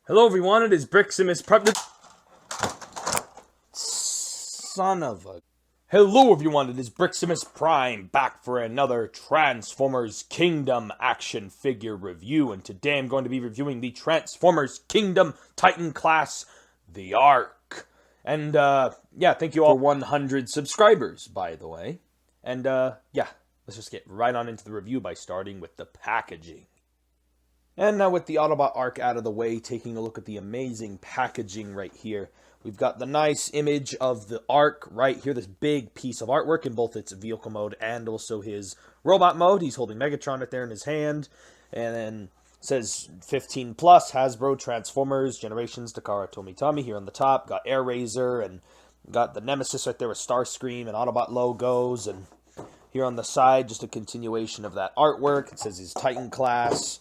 Hello everyone, it is Briximus Son of a... Hello everyone, it is Briximus Prime, back for another Transformers Kingdom action figure review, and today I'm going to be reviewing the Transformers Kingdom Titan class, the Ark. And, yeah, thank you all for 100 subscribers, by the way. And, yeah, let's just get right on into the review by starting with the packaging. And now with the Autobot Ark out of the way, taking a look at the amazing packaging right here. We've got the nice image of the Ark right here, this big piece of artwork in both its vehicle mode and also his robot mode. He's holding Megatron right there in his hand. And then it says 15 plus, Hasbro, Transformers, Generations, Takara, Tommy here on the top. Got Air Razor and got the Nemesis right there with Starscream and Autobot logos. And here on the side, just a continuation of that artwork. It says his Titan class.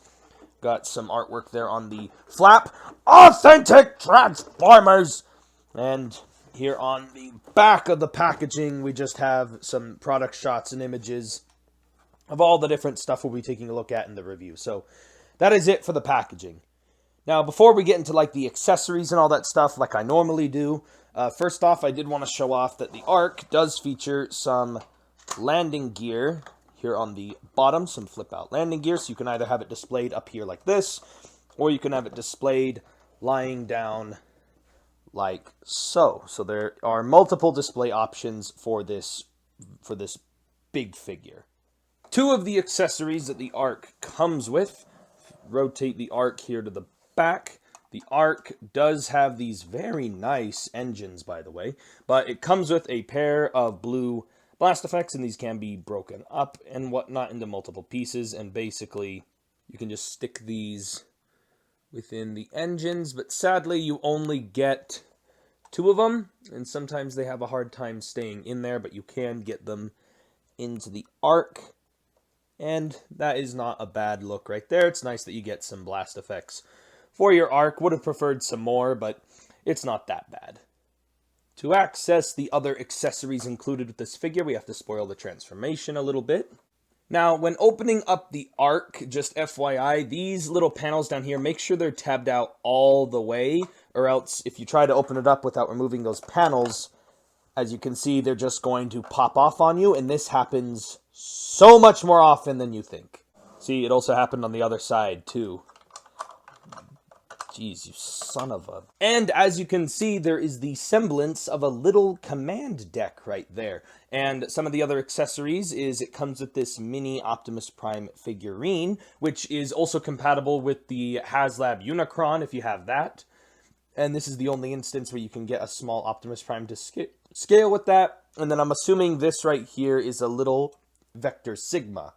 Got some artwork there on the flap. Authentic Transformers! And here on the back of the packaging, we just have some product shots and images of all the different stuff we'll be taking a look at in the review. So that is it for the packaging. Now, before we get into like the accessories and all that stuff like I normally do, first off, I did want to show off that the Ark does feature some landing gear here on the bottom, some flip out landing gear, so you can either have it displayed up here like this, or you can have it displayed lying down like so. So there are multiple display options for this big figure. Two of the accessories that the Ark comes with, rotate the Ark here to the back. The Ark does have these very nice engines, by the way, but it comes with a pair of blue blast effects, and these can be broken up and whatnot into multiple pieces, and basically you can just stick these within the engines, but sadly you only get two of them, and sometimes they have a hard time staying in there, but you can get them into the Ark, and that is not a bad look right there. It's nice that you get some blast effects for your Ark. Would have preferred some more, but it's not that bad. To access the other accessories included with this figure, we have to spoil the transformation a little bit. Now, when opening up the Ark, just FYI, these little panels down here, make sure they're tabbed out all the way, or else if you try to open it up without removing those panels, as you can see, they're just going to pop off on you, and this happens so much more often than you think. See, it also happened on the other side, too. Jeez, you son of a... And as you can see, there is the semblance of a little command deck right there. And some of the other accessories is it comes with this mini Optimus Prime figurine, which is also compatible with the HasLab Unicron if you have that. And this is the only instance where you can get a small Optimus Prime to scale with that. And then I'm assuming this right here is a little Vector Sigma.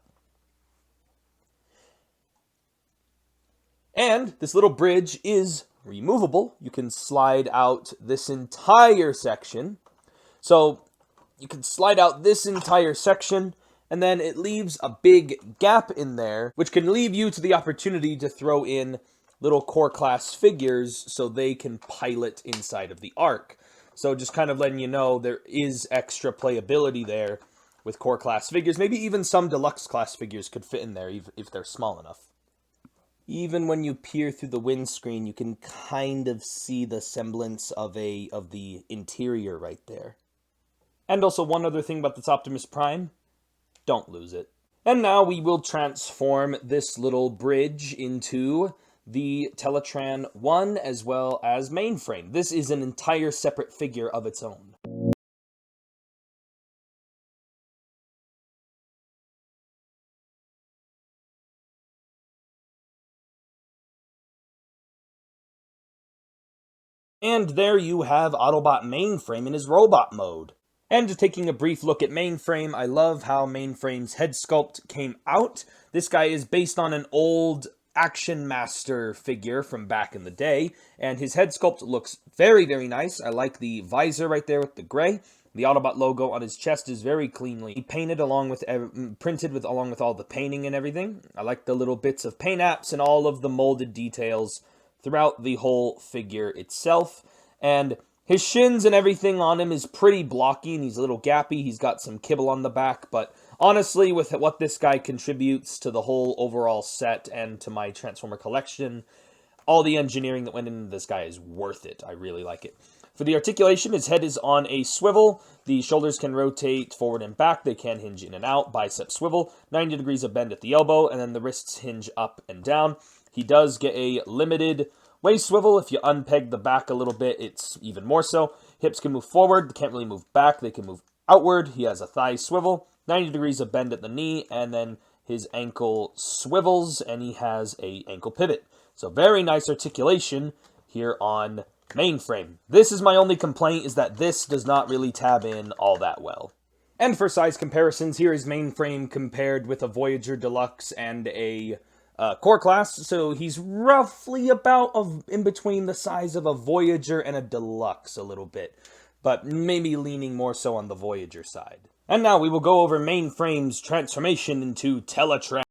And this little bridge is removable. You can slide out this entire section. So you can slide out this entire section, and then it leaves a big gap in there, which can leave you to the opportunity to throw in little core class figures so they can pilot inside of the Ark. So just kind of letting you know there is extra playability there with core class figures. Maybe even some deluxe class figures could fit in there if they're small enough. Even when you peer through the windscreen, you can kind of see the semblance of the interior right there. And also one other thing about this Optimus Prime, don't lose it. And now we will transform this little bridge into the Teletran 1 as well as Mainframe. This is an entire separate figure of its own. And there you have Autobot Mainframe in his robot mode. And taking a brief look at Mainframe, I love how Mainframe's head sculpt came out. This guy is based on an old Action Master figure from back in the day, and his head sculpt looks very, very nice. I like the visor right there with the gray. The Autobot logo on his chest is very cleanly painted along with all the painting and everything. I like the little bits of paint apps and all of the molded details throughout the whole figure itself. And his shins and everything on him is pretty blocky, and he's a little gappy. He's got some kibble on the back, but honestly, with what this guy contributes to the whole overall set and to my Transformer collection, all the engineering that went into this guy is worth it. I really like it. For the articulation, his head is on a swivel. The shoulders can rotate forward and back. They can hinge in and out. Bicep swivel. 90 degrees of bend at the elbow. And then the wrists hinge up and down. He does get a limited waist swivel. If you unpeg the back a little bit, it's even more so. Hips can move forward. They can't really move back. They can move outward. He has a thigh swivel. 90 degrees of bend at the knee. And then his ankle swivels. And he has a ankle pivot. So very nice articulation here on Mainframe. This is my only complaint, is that this does not really tab in all that well. And for size comparisons, here is Mainframe compared with a Voyager Deluxe and a Core Class. So he's roughly about in between the size of a Voyager and a Deluxe a little bit, but maybe leaning more so on the Voyager side. And now we will go over Mainframe's transformation into Teletran.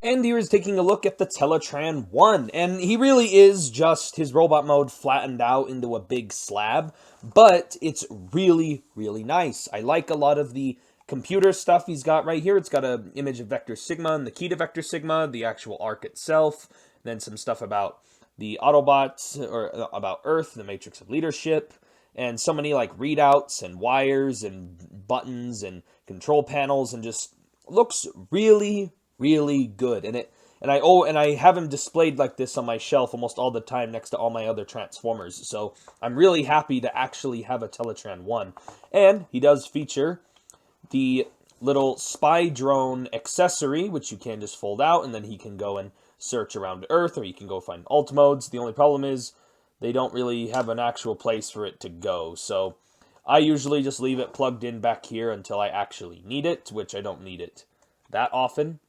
And here is taking a look at the Teletran 1, and he really is just his robot mode flattened out into a big slab, but it's really, really nice. I like a lot of the computer stuff he's got right here. It's got an image of Vector Sigma and the key to Vector Sigma, the actual arc itself, then some stuff about the Autobots, or about Earth, the Matrix of Leadership, and so many like readouts and wires and buttons and control panels, and just looks really, really good. And I have him displayed like this on my shelf almost all the time next to all my other Transformers. So I'm really happy to actually have a Teletran 1. And he does feature the little spy drone accessory, which you can just fold out, and then he can go and search around Earth, or you can go find alt modes. The only problem is they don't really have an actual place for it to go. So I usually just leave it plugged in back here until I actually need it, which I don't need it that often.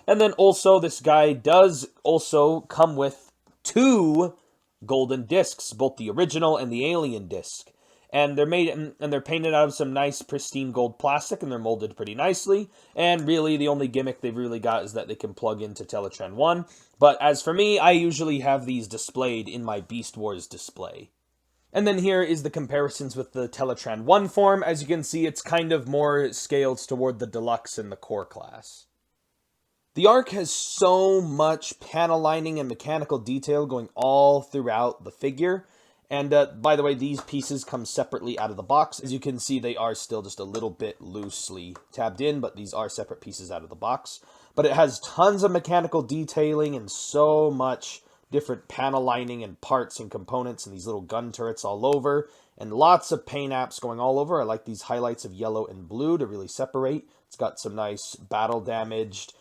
And then also, this guy does also come with 2 golden discs, both the original and the alien disc. And they're painted out of some nice pristine gold plastic, and they're molded pretty nicely. And really, the only gimmick they've really got is that they can plug into Teletran 1. But as for me, I usually have these displayed in my Beast Wars display. And then here is the comparisons with the Teletran 1 form. As you can see, it's kind of more scaled toward the Deluxe and the Core Class. The Arc has so much panel lining and mechanical detail going all throughout the figure. And by the way, these pieces come separately out of the box. As you can see, they are still just a little bit loosely tabbed in, but these are separate pieces out of the box. But it has tons of mechanical detailing and so much different panel lining and parts and components, and these little gun turrets all over, and lots of paint apps going all over. I like these highlights of yellow and blue to really separate. It's got some nice battle damaged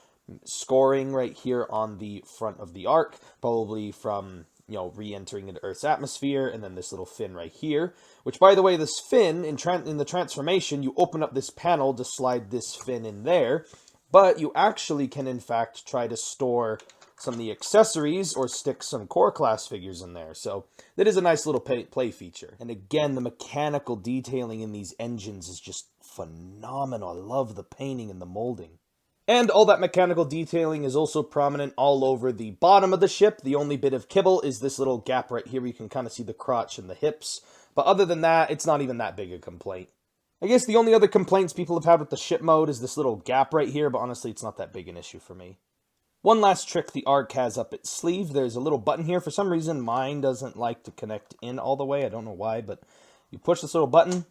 scoring right here on the front of the Arc, probably from, you know, re-entering into Earth's atmosphere, and then this little fin right here, which, by the way, this fin, in the transformation, you open up this panel to slide this fin in there, but you actually can, in fact, try to store some of the accessories or stick some Core Class figures in there. So that is a nice little play feature. And again, the mechanical detailing in these engines is just phenomenal. I love the painting and the molding. And all that mechanical detailing is also prominent all over the bottom of the ship. The only bit of kibble is this little gap right here where you can kind of see the crotch and the hips. But other than that, it's not even that big a complaint. I guess the only other complaints people have had with the ship mode is this little gap right here, but honestly, it's not that big an issue for me. One last trick the Arc has up its sleeve. There's a little button here. For some reason, mine doesn't like to connect in all the way. I don't know why, but you push this little button,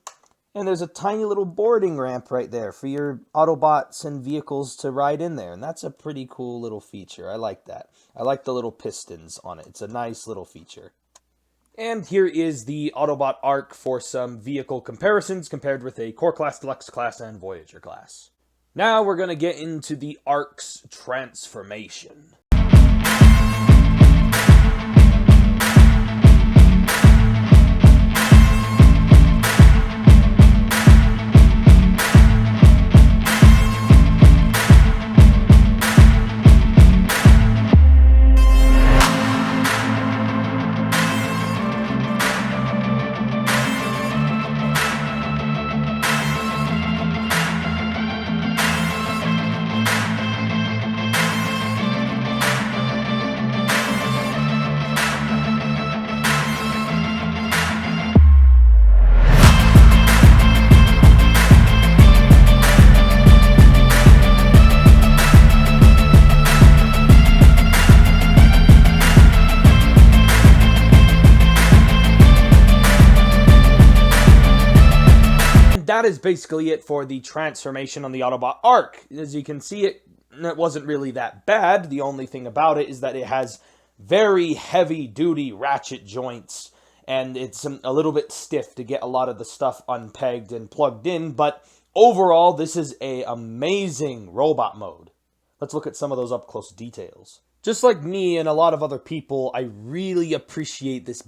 and there's a tiny little boarding ramp right there for your Autobots and vehicles to ride in there. And that's a pretty cool little feature. I like that. I like the little pistons on it. It's a nice little feature. And here is the Autobot Arc for some vehicle comparisons compared with a Core Class, Deluxe Class, and Voyager Class. Now we're going to get into the Arc's transformation. that is basically it for the transformation on the Autobot Arc. As you can see, it wasn't really that bad. The only thing about it is that it has very heavy-duty ratchet joints, and it's a little bit stiff to get a lot of the stuff unpegged and plugged in, but overall, this is an amazing robot mode. Let's look at some of those up-close details. Just like me and a lot of other people, I really appreciate this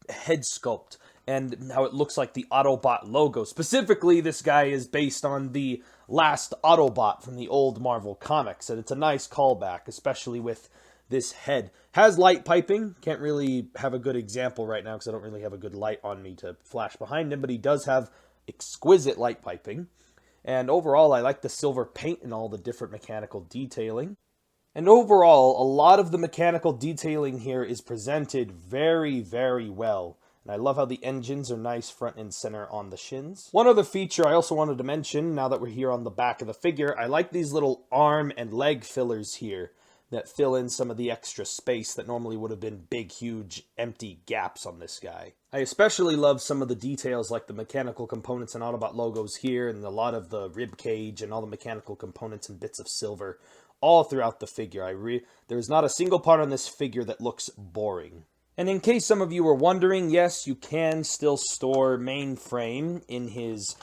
head sculpt and how it looks like the Autobot logo. Specifically, this guy is based on the last Autobot from the old Marvel comics, and it's a nice callback, especially with this head. Has light piping. Can't really have a good example right now because I don't really have a good light on me to flash behind him, but he does have exquisite light piping. And overall, I like the silver paint and all the different mechanical detailing. And overall, a lot of the mechanical detailing here is presented very, very well. And I love how the engines are nice front and center on the shins. One other feature I also wanted to mention, now that we're here on the back of the figure, I like these little arm and leg fillers here that fill in some of the extra space that normally would have been big, huge, empty gaps on this guy. I especially love some of the details like the mechanical components and Autobot logos here, and a lot of the rib cage and all the mechanical components and bits of silver all throughout the figure. There's not a single part on this figure that looks boring. And in case some of you were wondering, yes, you can still store mainframe in his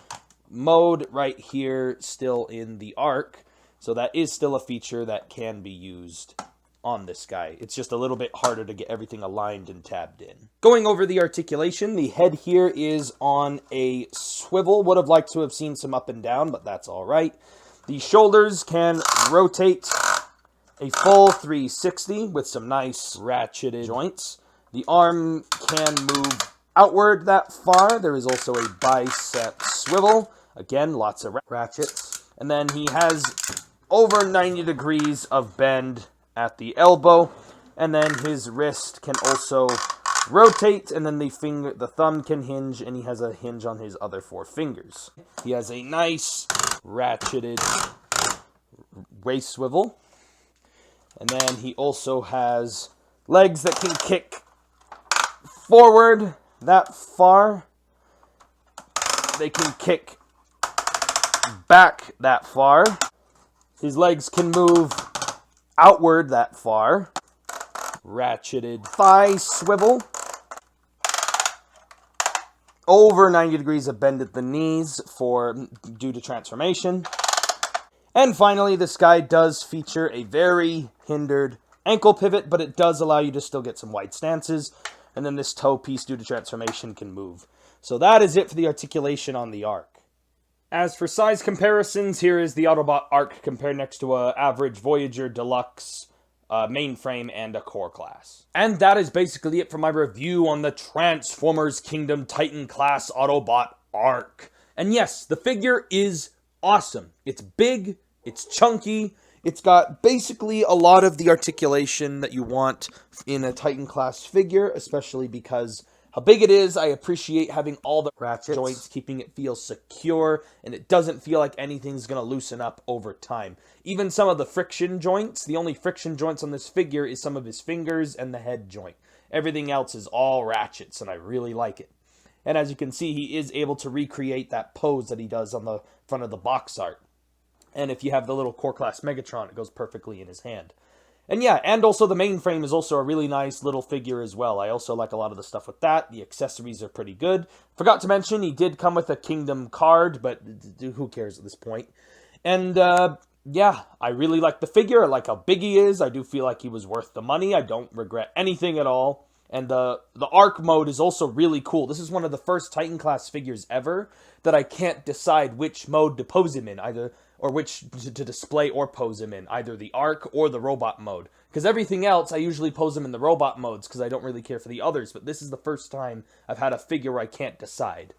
mode right here, still in the Arc. So that is still a feature that can be used on this guy. It's just a little bit harder to get everything aligned and tabbed in. Going over the articulation, the head here is on a swivel. Would have liked to have seen some up and down, but that's all right. The shoulders can rotate a full 360 with some nice ratcheted joints. The arm can move outward that far. There is also a bicep swivel. Again, lots of ratchets. And then he has over 90 degrees of bend at the elbow. And then his wrist can also rotate. And then the thumb can hinge, and he has a hinge on his other 4 fingers. He has a nice ratcheted waist swivel. And then he also has legs that can kick forward that far. They can kick back that far. His legs can move outward that far. Ratcheted thigh swivel. Over 90 degrees of bend at the knees due to transformation. And finally, this guy does feature a very hindered ankle pivot, but it does allow you to still get some wide stances. And then this toe piece, due to transformation, can move. So that is it for the articulation on the Arc. As for size comparisons, here is the Autobot Arc compared next to an average Voyager Deluxe mainframe and a core class. And that is basically it for my review on the Transformers Kingdom Titan class Autobot Arc. And yes, the figure is awesome. It's big, it's chunky, it's got basically a lot of the articulation that you want in a Titan class figure, especially because how big it is. I appreciate having all the ratchet joints, keeping it feel secure, and it doesn't feel like anything's going to loosen up over time. Even some of the friction joints, the only friction joints on this figure is some of his fingers and the head joint. Everything else is all ratchets, and I really like it. And as you can see, he is able to recreate that pose that he does on the front of the box art. And if you have the little core class Megatron, it goes perfectly in his hand. And yeah, and also the mainframe is also a really nice little figure as well. I also like a lot of the stuff with that. The accessories are pretty good. Forgot to mention, he did come with a Kingdom card, but who cares at this point? And yeah, I really like the figure. I like how big he is. I do feel like he was worth the money. I don't regret anything at all. And the Arc mode is also really cool. This is one of the first Titan class figures ever that I can't decide which mode to pose him in, or which to display or pose him in, either the Arc or the robot mode. Because everything else, I usually pose him in the robot modes because I don't really care for the others, but this is the first time I've had a figure where I can't decide.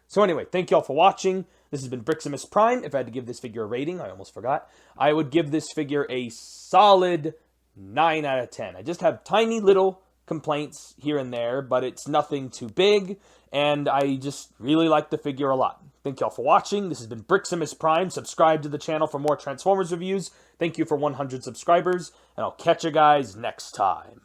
So anyway, thank you all for watching. This has been Briximus Prime. If I had to give this figure a rating, I almost forgot, I would give this figure a solid 9 out of 10. I just have tiny little complaints here and there, but it's nothing too big, and I just really like the figure a lot. Thank you all for watching. This has been Briximus Prime. Subscribe to the channel for more Transformers reviews. Thank you for 100 subscribers, and I'll catch you guys next time.